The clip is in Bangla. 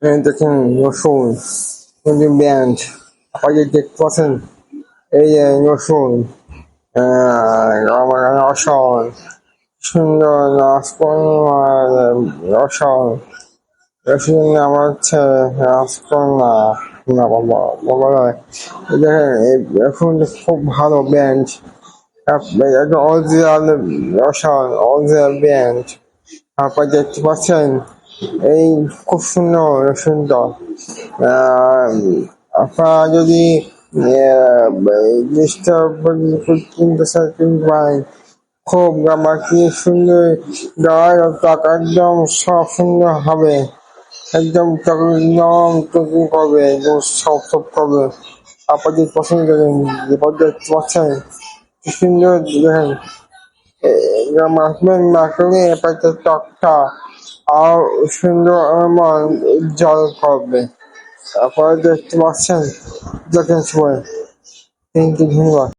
দেখুন রসুন ব্যান্ড আপনাদের দেখতে পাচ্ছেন এই যে রসুন আমার রসুন সুন্দর রসুন রসুন আমার হচ্ছে রাজকন্যা না বাবা বাবা নয়। দেখেন এই রসুন খুব ভালো ব্যান্ড একটা অরিজিনাল রসুন অরিজিনাল ব্যান্ড আপনারা দেখতে পাচ্ছেন এই খুব সুন্দর রসুনটা। আহ, আপনারা যদি জিনিসটা কিনতে চান কিনতে পারেন। খুব আমার কি সুন্দর টাকা একদম সব সুন্দর হবে, একদম একদম টুকু করবে, একদম সব সব করবে। আপনাদের পছন্দ করেন দেখতে পাচ্ছেন কি সুন্দর দেখেন মাখলে এপাশে টকটা আর সুন্দর আমার জল করবে। আপনারা দেখতে পাচ্ছেন দেখেন সবাই। থ্যাংক ইউ, ধন্যবাদ।